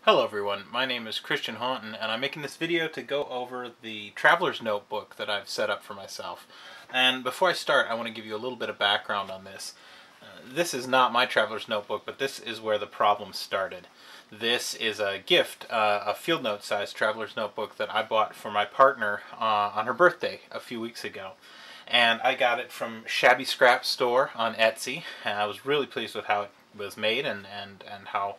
Hello everyone, my name is Christian Haunton and I'm making this video to go over the traveler's notebook that I've set up for myself. And before I start, I want to give you a little bit of background on this. This is not my traveler's notebook, but this is where the problem started. This is a gift, a field note sized traveler's notebook that I bought for my partner on her birthday a few weeks ago. And I got it from Shabby Scrap Store on Etsy, and I was really pleased with how it was made and how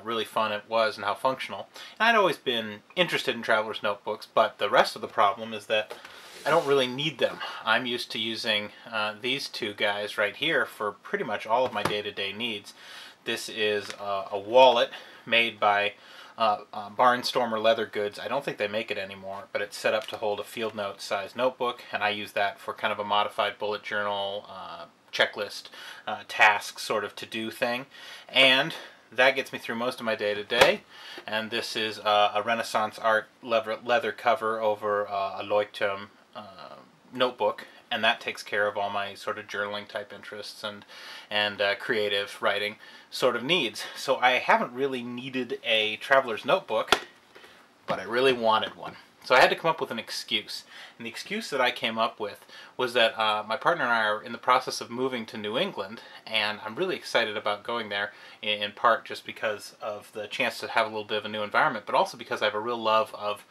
really fun it was and how functional. And I'd always been interested in traveler's notebooks, but the rest of the problem is that I don't really need them. I'm used to using these two guys right here for pretty much all of my day-to-day needs. This is a wallet made by Barnstormer Leather Goods. I don't think they make it anymore, but it's set up to hold a field note sized notebook, and I use that for kind of a modified bullet journal checklist task sort of to-do thing. And that gets me through most of my day-to-day. And this is a Renaissance art leather cover over a Leuchtturm notebook, and that takes care of all my sort of journaling type interests and creative writing sort of needs. So I haven't really needed a traveler's notebook, but I really wanted one. So I had to come up with an excuse. And the excuse that I came up with was that my partner and I are in the process of moving to New England, and I'm really excited about going there, in part just because of the chance to have a little bit of a new environment, but also because I have a real love of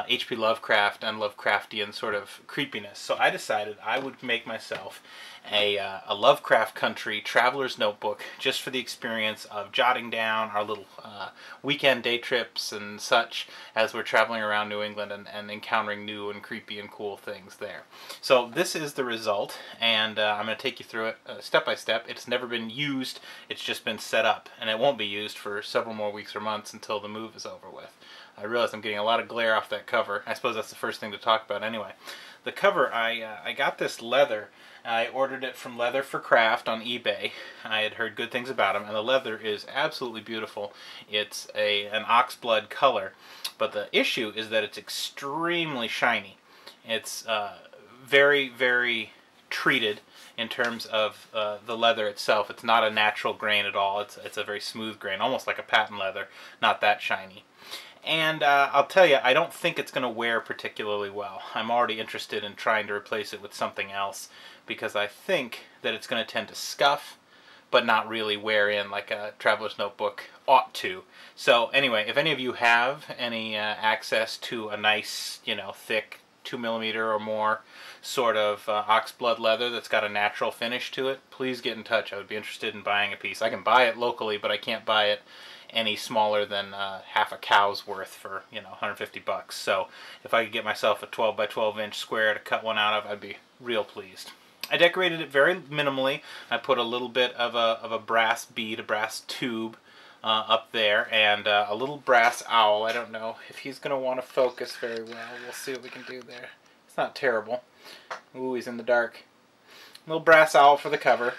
H.P. Lovecraft and Lovecraftian sort of creepiness. So I decided I would make myself a Lovecraft Country traveler's notebook just for the experience of jotting down our little weekend day trips and such as we're traveling around New England and encountering new and creepy and cool things there. So this is the result, and I'm going to take you through it step by step. It's never been used, it's just been set up, and it won't be used for several more weeks or months until the move is over with. I realize I'm getting a lot of glare off that cover. I suppose that's the first thing to talk about anyway. The cover, I got this leather. I ordered it from Leather for Craft on eBay. I had heard good things about them, and the leather is absolutely beautiful. It's an oxblood color, but the issue is that it's extremely shiny. It's very, very treated in terms of the leather itself. It's not a natural grain at all. It's a very smooth grain, almost like a patent leather, not that shiny. And I'll tell you, I don't think it's going to wear particularly well. I'm already interested in trying to replace it with something else because I think that it's going to tend to scuff, but not really wear in like a traveler's notebook ought to. So anyway, if any of you have any access to a nice, thick 2mm or more sort of oxblood leather that's got a natural finish to it, please get in touch. I would be interested in buying a piece. I can buy it locally, but I can't buy it any smaller than half a cow's worth for 150 bucks. So if I could get myself a 12 by 12 inch square to cut one out of, I'd be real pleased. I decorated it very minimally. I put a little bit of a brass bead, a brass tube up there, and a little brass owl. I don't know if he's going to want to focus very well. We'll see what we can do there. It's not terrible. Ooh, he's in the dark. Little brass owl for the cover.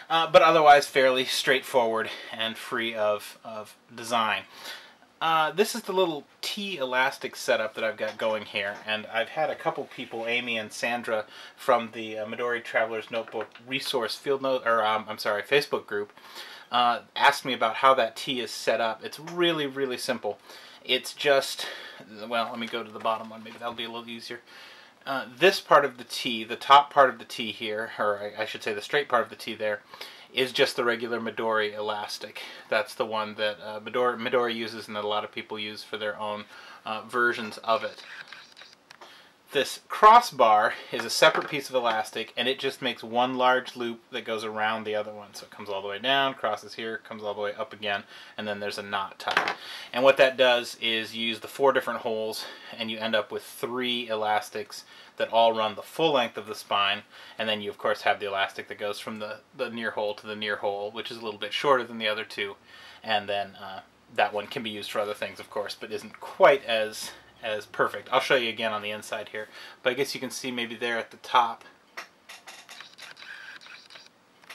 But otherwise fairly straightforward and free of design. This is the little T-elastic setup that I've got going here, and I've had a couple people, Amy and Sandra from the Midori Traveler's Notebook Resource Facebook group, asked me about how that T is set up. It's really, really simple. It's just, well, let me go to the bottom one, maybe that'll be a little easier. This part of the T, the top part of the T here, or I should say the straight part of the T there, is just the regular Midori elastic. That's the one that Midori uses and that a lot of people use for their own versions of it. This crossbar is a separate piece of elastic, and it just makes one large loop that goes around the other one. So it comes all the way down, crosses here, comes all the way up again, and then there's a knot tied. And what that does is you use the 4 different holes, and you end up with 3 elastics that all run the full length of the spine, and then you of course have the elastic that goes from the near hole to the near hole, which is a little bit shorter than the other two, and then that one can be used for other things of course, but isn't quite as perfect. I'll show you again on the inside here, but I guess you can see maybe there at the top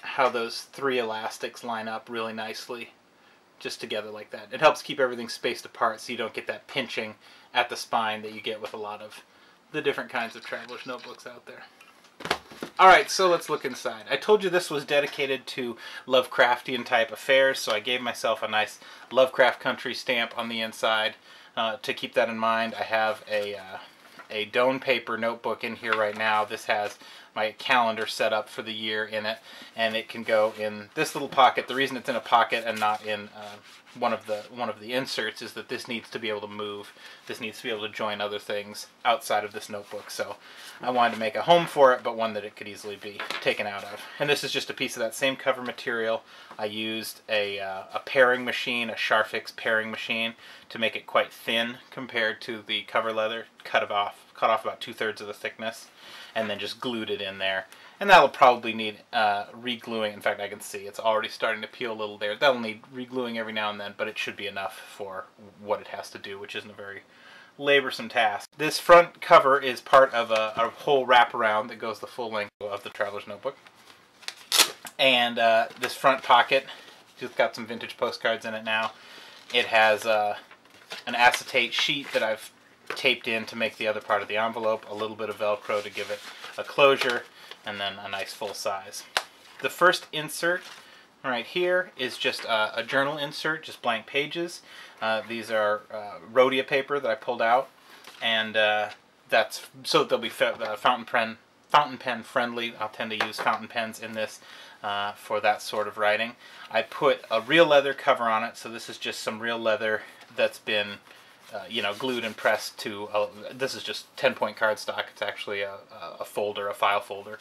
how those 3 elastics line up really nicely just together like that. It helps keep everything spaced apart so you don't get that pinching at the spine that you get with a lot of the different kinds of traveler's notebooks out there. Alright, so let's look inside. I told you this was dedicated to Lovecraftian type affairs, so I gave myself a nice Lovecraft Country stamp on the inside. To keep that in mind, I have a Doan paper notebook in here right now. This has my calendar set up for the year in it, and it can go in this little pocket. The reason it's in a pocket and not in one of the inserts is that this needs to be able to move. This needs to be able to join other things outside of this notebook. So I wanted to make a home for it, but one that it could easily be taken out of. And this is just a piece of that same cover material. I used a paring machine, a Charfix paring machine, to make it quite thin compared to the cover leather. Cut off about 2/3 of the thickness, and then just glued it in there. And that'll probably need re-gluing. In fact, I can see it's already starting to peel a little there. That'll need re-gluing every now and then, but it should be enough for what it has to do, which isn't a very laborsome task. This front cover is part of a whole wraparound that goes the full length of the Traveler's Notebook. And this front pocket just got some vintage postcards in it now. It has an acetate sheet that I've taped in to make the other part of the envelope, a little bit of Velcro to give it a closure, and then a nice full size. The first insert right here is just a journal insert, just blank pages. These are rhodia paper that I pulled out, and that's so they'll be fountain pen friendly. I'll tend to use fountain pens in this for that sort of writing. I put a real leather cover on it, so this is just some real leather that's been glued and pressed to, this is just 10-point cardstock. It's actually a folder, a file folder,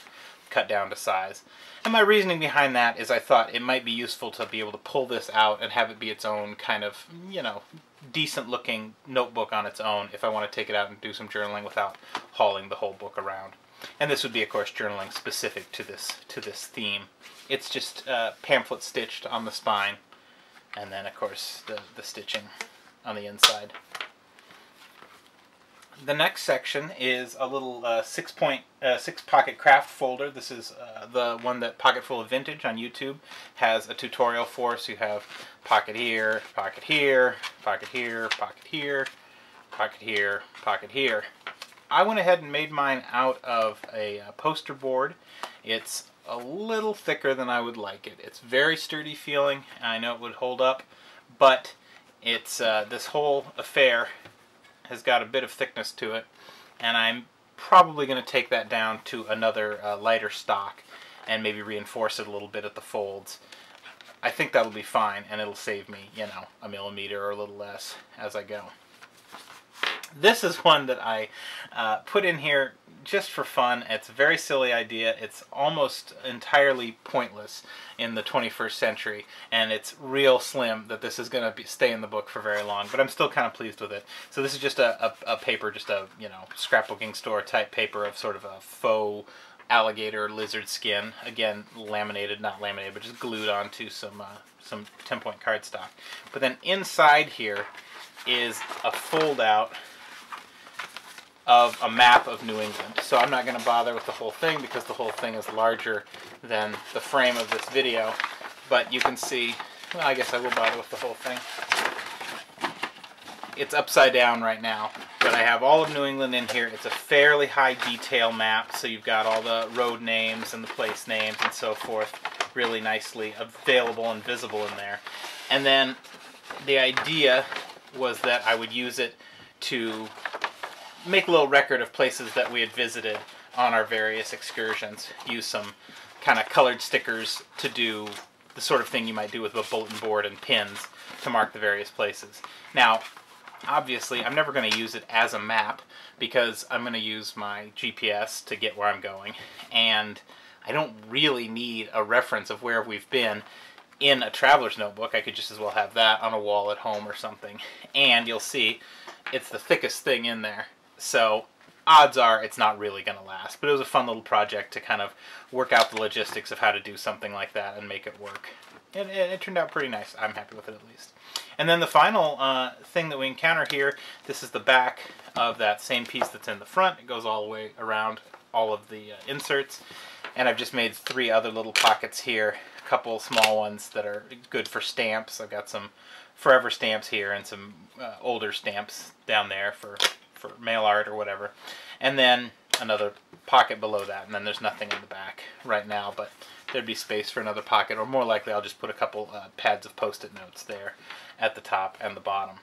cut down to size. And my reasoning behind that is I thought it might be useful to be able to pull this out and have it be its own kind of, decent looking notebook on its own if I want to take it out and do some journaling without hauling the whole book around. And this would be, of course, journaling specific to this theme. It's just pamphlet stitched on the spine, and then, of course, the stitching on the inside. The next section is a little six-pocket craft folder. This is the one that Pocketful of Vintage on YouTube has a tutorial for. So you have pocket here, pocket here, pocket here, pocket here, pocket here, pocket here. I went ahead and made mine out of a poster board. It's a little thicker than I would like it. It's very sturdy feeling. I know it would hold up, but it's this whole affair has got a bit of thickness to it, and I'm probably going to take that down to another lighter stock and maybe reinforce it a little bit at the folds. I think that'll be fine, and it'll save me, a millimeter or a little less as I go. This is one that I put in here just for fun. It's a very silly idea. It's almost entirely pointless in the 21st century, and it's real slim that this is going to stay in the book for very long, but I'm still kind of pleased with it. So this is just a paper, just a scrapbooking store type paper of sort of a faux alligator lizard skin. Again, laminated, not laminated, but just glued onto some 10-point cardstock. But then inside here is a fold out of a map of New England. So I'm not going to bother with the whole thing because the whole thing is larger than the frame of this video. But you can see, well, I guess I will bother with the whole thing. It's upside down right now, but I have all of New England in here. It's a fairly high detail map, so you've got all the road names and the place names and so forth really nicely available and visible in there. And then the idea was that I would use it to make a little record of places that we had visited on our various excursions. Use some kind of colored stickers to do the sort of thing you might do with a bulletin board and pins to mark the various places. Now, obviously, I'm never going to use it as a map because I'm going to use my GPS to get where I'm going, and I don't really need a reference of where we've been in a traveler's notebook. I could just as well have that on a wall at home or something. And you'll see it's the thickest thing in there. So odds are it's not really going to last. But it was a fun little project to kind of work out the logistics of how to do something like that and make it work. It turned out pretty nice. I'm happy with it at least. And then the final thing that we encounter here, this is the back of that same piece that's in the front. It goes all the way around all of the inserts. And I've just made 3 other little pockets here. A couple small ones that are good for stamps. I've got some forever stamps here and some older stamps down there for mail art or whatever. And then another pocket below that, and then there's nothing in the back right now, but there'd be space for another pocket, or more likely I'll just put a couple pads of post-it notes there at the top and the bottom.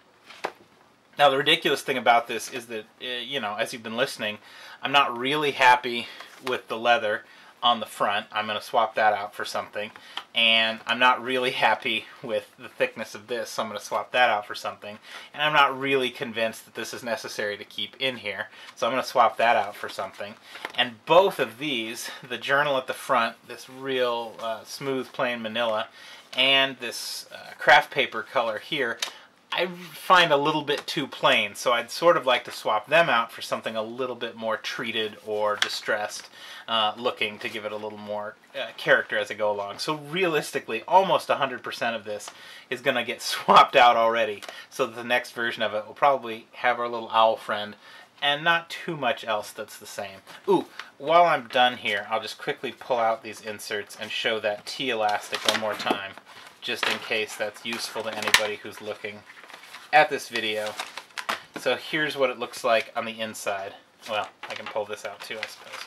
Now, the ridiculous thing about this is that, you know, as you've been listening, I'm not really happy with the leather on the front. I'm going to swap that out for something. And I'm not really happy with the thickness of this, so I'm going to swap that out for something. And I'm not really convinced that this is necessary to keep in here, so I'm going to swap that out for something. And both of these, the journal at the front, this real smooth plain manila, and this craft paper color here, I find a little bit too plain, so I'd sort of like to swap them out for something a little bit more treated or distressed looking, to give it a little more character as I go along. So realistically, almost 100% of this is going to get swapped out already, so that the next version of it will probably have our little owl friend and not too much else that's the same. Ooh, while I'm done here, I'll just quickly pull out these inserts and show that T-elastic one more time, just in case that's useful to anybody who's looking at this video. So here's what it looks like on the inside. Well, I can pull this out too, I suppose.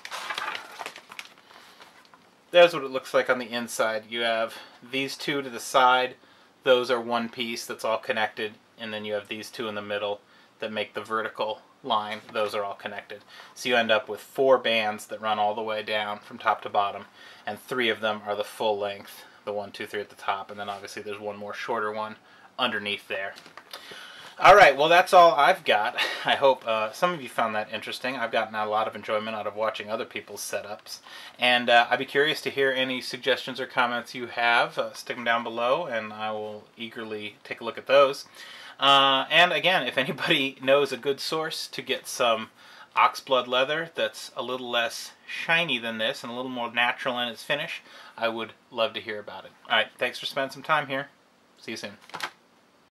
There's what it looks like on the inside. You have these two to the side. Those are one piece that's all connected. And then you have these two in the middle that make the vertical line. Those are all connected. So you end up with 4 bands that run all the way down from top to bottom. And 3 of them are the full length. The 1, 2, 3 at the top. And then obviously there's one more shorter one underneath there. Alright, well that's all I've got. I hope some of you found that interesting. I've gotten a lot of enjoyment out of watching other people's setups. And I'd be curious to hear any suggestions or comments you have. Stick them down below and I will eagerly take a look at those. And again, if anybody knows a good source to get some oxblood leather that's a little less shiny than this and a little more natural in its finish, I would love to hear about it. Alright, thanks for spending some time here. See you soon.